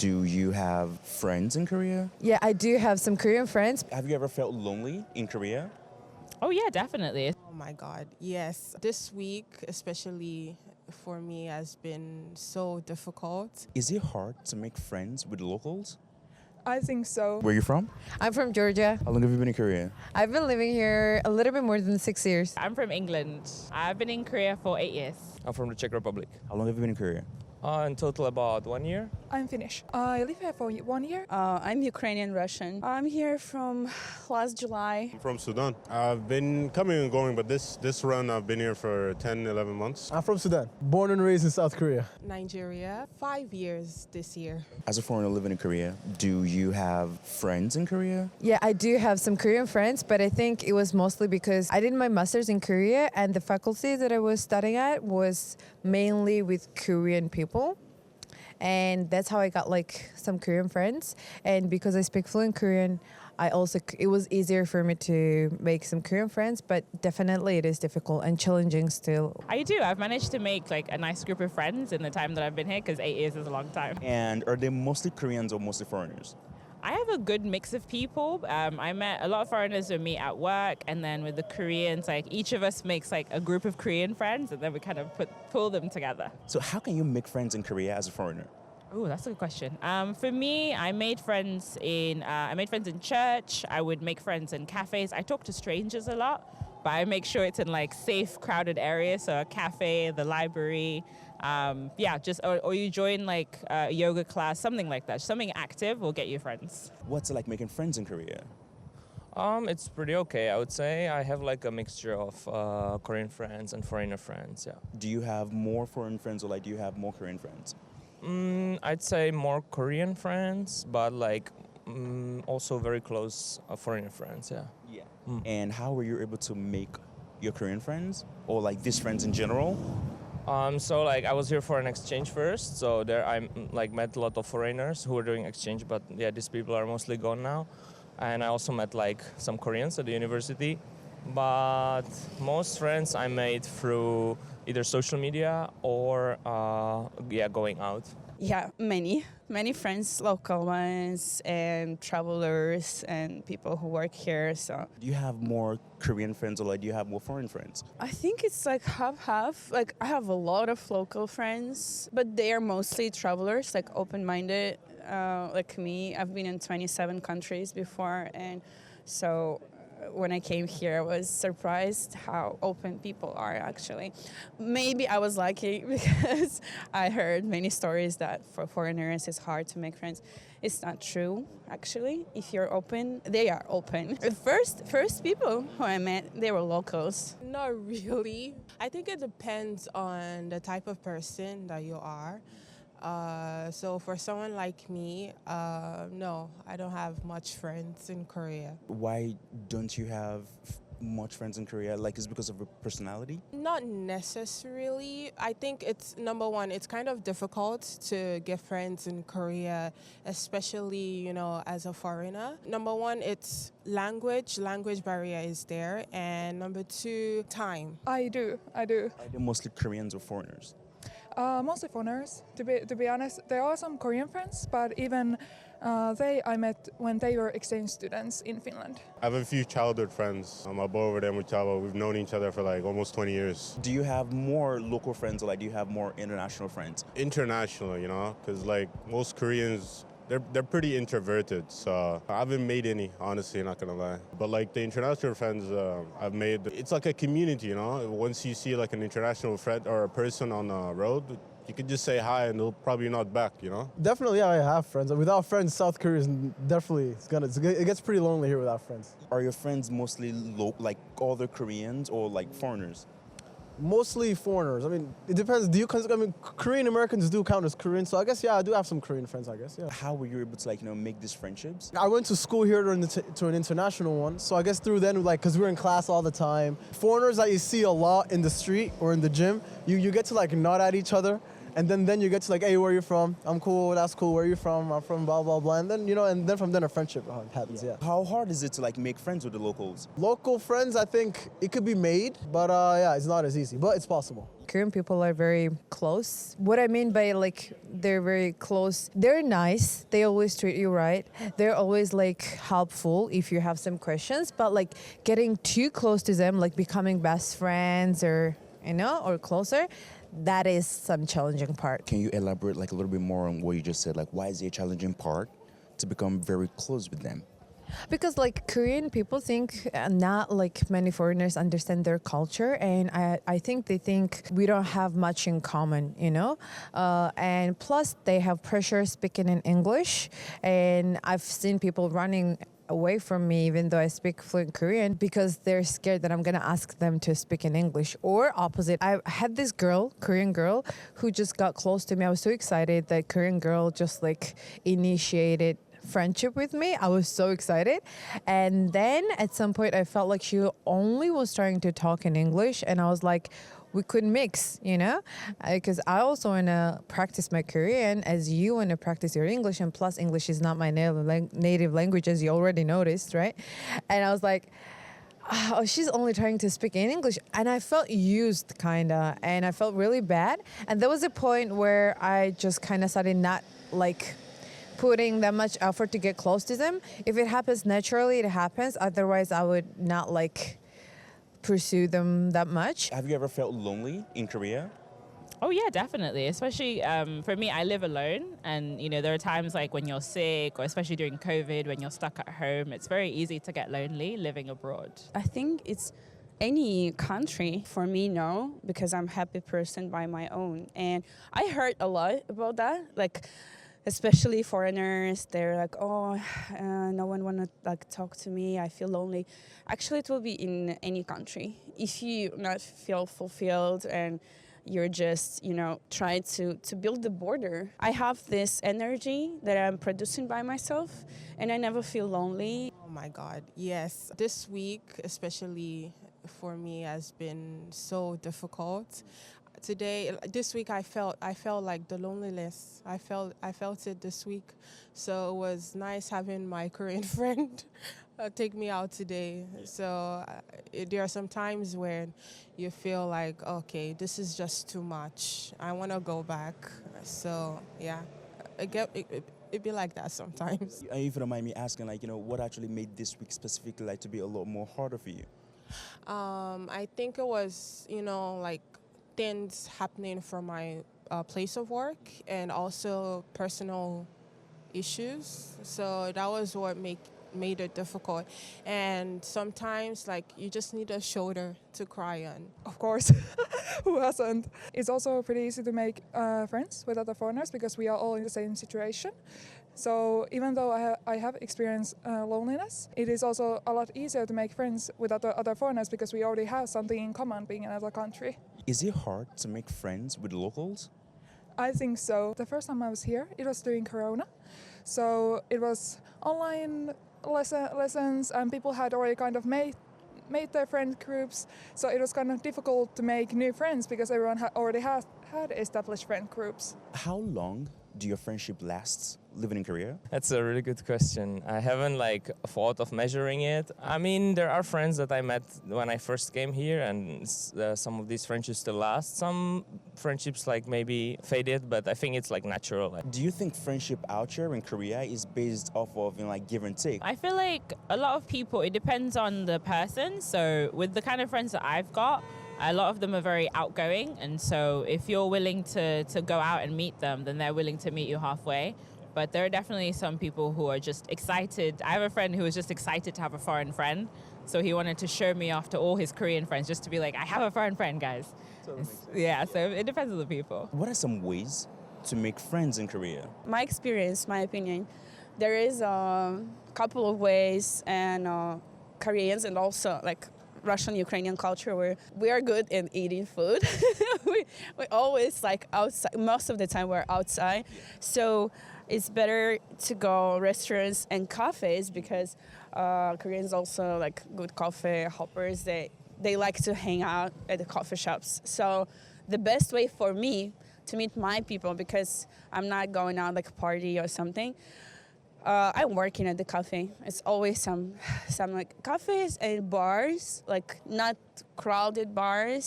Do you have friends in Korea? Yeah, I do have some Korean friends. Have you ever felt lonely in Korea? Oh yeah, definitely. Oh my God, yes. This week, especially for me, has been so difficult. Is it hard to make friends with locals? I think so. Where are you from? I'm from Georgia. How long have you been in Korea? I've been living here a little bit more than 6 years. I'm from England. I've been in Korea for 8 years. I'm from the Czech Republic. How long have you been in Korea? In total about 1 year. I'm Finnish. I live here for 1 year. I'm Ukrainian Russian. I'm here from last July. I'm from Sudan. I've been coming and going, but this run I've been here for 10, 11 months. I'm from Sudan, born and raised in South Korea. Nigeria, 5 years this year. As a foreigner living in Korea, do you have friends in Korea? Yeah, I do have some Korean friends, but I think it was mostly because I did my master's in Korea and the faculty that I was studying at was mainly with Korean people. And that's how I got like some Korean friends. And because I speak fluent Korean, it was easier for me to make some Korean friends, but definitely it is difficult and challenging still. I do. I've managed to make like a nice group of friends in the time that I've been here because 8 years is a long time. And are they mostly Koreans or mostly foreigners? I have a good mix of people. I met a lot of foreigners with me at work, and then with the Koreans, like each of us makes like a group of Korean friends, and then we kind of pull them together. So how can you make friends in Korea as a foreigner? Oh, that's a good question. For me, I made friends in church. I would make friends in cafes. I talk to strangers a lot, but I make sure it's in like safe, crowded areas. So a cafe, the library, or you join like a yoga class, something like that. Something active will get you friends. What's it like making friends in Korea? It's pretty okay, I would say. I have like a mixture of Korean friends and foreigner friends, yeah. Do you have more foreign friends or like do you have more Korean friends? I'd say more Korean friends, but like also very close foreigner friends, yeah. Yeah. And how were you able to make your Korean friends or like these friends in general? So like I was here for an exchange first, so there I like met a lot of foreigners who were doing exchange, but yeah, these people are mostly gone now. And I also met like some Koreans at the university, but most friends I made through either social media or going out. Yeah, many friends, local ones and travelers and people who work here. So Do you have more Korean friends or like do you have more foreign friends? I think it's like half. Like I have a lot of local friends, but they are mostly travelers, like open-minded, like me. I've been in 27 countries before, and so when I came here, I was surprised how open people are actually. Maybe I was lucky because I heard many stories that for foreigners it's hard to make friends. It's not true, actually. If you're open, they are open. The first people who I met, they were locals. Not really. I think it depends on the type of person that you are. So for someone like me, no, I don't have much friends in Korea. Why don't you have much friends in Korea? Like, is it because of your personality? Not necessarily. I think it's, number one, it's kind of difficult to get friends in Korea, especially, as a foreigner. Number one, it's language barrier is there. And number two, time. I do. Are they mostly Koreans or foreigners? Mostly foreigners. To be honest, there are some Korean friends, but even I met when they were exchange students in Finland. I have a few childhood friends. I'm above them with Chavo. We've known each other for like almost 20 years. Do you have more local friends or like do you have more international friends? International, because like most Koreans, they're pretty introverted, so I haven't made any, honestly, not gonna lie. But like the international friends I've made, it's like a community, Once you see like an international friend or a person on the road, you can just say hi and they'll probably nod back, Definitely, yeah, I have friends. Without friends, South Korea is definitely, it gets pretty lonely here without friends. Are your friends mostly like other Koreans or like foreigners? Mostly foreigners. I mean, it depends. Korean Americans do count as Korean, so I guess, yeah, I do have some Korean friends, I guess, yeah. How were you able to, make these friendships? I went to school here to an international one, so I guess through then, because we were in class all the time. Foreigners that you see a lot in the street or in the gym, you get to, nod at each other. And then you get to hey, where are you from? I'm cool, that's cool, where are you from? I'm from blah, blah, blah. And then, from then a friendship happens, yeah. How hard is it to make friends with the locals? Local friends, I think it could be made, but yeah, it's not as easy, but it's possible. Korean people are very close. What I mean by like they're very close, they're nice. They always treat you right. They're always like helpful if you have some questions. But like getting too close to them, like becoming best friends or or closer, that is some challenging part. Can you elaborate like a little bit more on what you just said? Like, why is it a challenging part to become very close with them? Because like Korean people think not like many foreigners understand their culture, and I think they think we don't have much in common, and plus they have pressure speaking in English, and I've seen people running away from me even though I speak fluent Korean because they're scared that I'm gonna ask them to speak in English. Or opposite, I had this Korean girl, who just got close to me. I was so excited that Korean girl just like initiated friendship with me. I was so excited. And then at some point I felt like she only was trying to talk in English, and I was like, we couldn't mix, because I also want to practice my Korean as you want to practice your English, and plus English is not my native language, as you already noticed, right? And I was like, oh, she's only trying to speak in English. And I felt used, kind of, and I felt really bad. And there was a point where I just kind of started not like putting that much effort to get close to them. If it happens naturally, it happens. Otherwise, I would not like pursue them that much. Have you ever felt lonely in Korea? Oh yeah, definitely. Especially for me, I live alone, and there are times like when you're sick, or especially during COVID, when you're stuck at home. It's very easy to get lonely living abroad. I think it's any country for me, no, because I'm a happy person by my own. And I heard a lot about that, like especially foreigners. They're like, oh, no one wanna like talk to me. I feel lonely. Actually, it will be in any country. If you not feel fulfilled and you're just, trying to build the border. I have this energy that I'm producing by myself, and I never feel lonely. Oh my God, yes. This week, especially for me, has been so difficult. This week, I felt like the loneliness. I felt it this week. So it was nice having my Korean friend take me out today. So there are some times where you feel like, okay, this is just too much. I want to go back. So yeah, it be like that sometimes. If you don't mind me asking, what actually made this week specifically like to be a lot more harder for you? I think it was, like things happening from my place of work and also personal issues. So that was what made it difficult. And sometimes you just need a shoulder to cry on. Of course, who hasn't? It's also pretty easy to make friends with other foreigners because we are all in the same situation. So even though I have experienced loneliness, it is also a lot easier to make friends with other foreigners because we already have something in common being in another country. Is it hard to make friends with locals? I think so. The first time I was here, it was during Corona. So it was online lessons, and people had already kind of made their friend groups. So it was kind of difficult to make new friends because everyone already had established friend groups. How long do your friendship last living in Korea? That's a really good question. I haven't thought of measuring it. I mean, there are friends that I met when I first came here, and some of these friendships still last. Some friendships maybe faded, but I think it's natural. Do you think friendship out here in Korea is based off of give and take? I feel like a lot of people, it depends on the person. So with the kind of friends that I've got, a lot of them are very outgoing, and so if you're willing to go out and meet them, then they're willing to meet you halfway. But there are definitely some people who are just excited. I have a friend who was just excited to have a foreign friend, so he wanted to show me off to all his Korean friends just to be like, I have a foreign friend, guys. Yeah, so it depends on the people. What are some ways to make friends in Korea? My experience, my opinion, there is a couple of ways, and Koreans and also Russian-Ukrainian culture where we are good in eating food. we always outside, most of the time we're outside. So it's better to go restaurants and cafes because Koreans also good coffee hoppers. They like to hang out at the coffee shops. So the best way for me to meet my people, because I'm not going out party or something, I'm working at the cafe. It's always some cafes and bars, not crowded bars.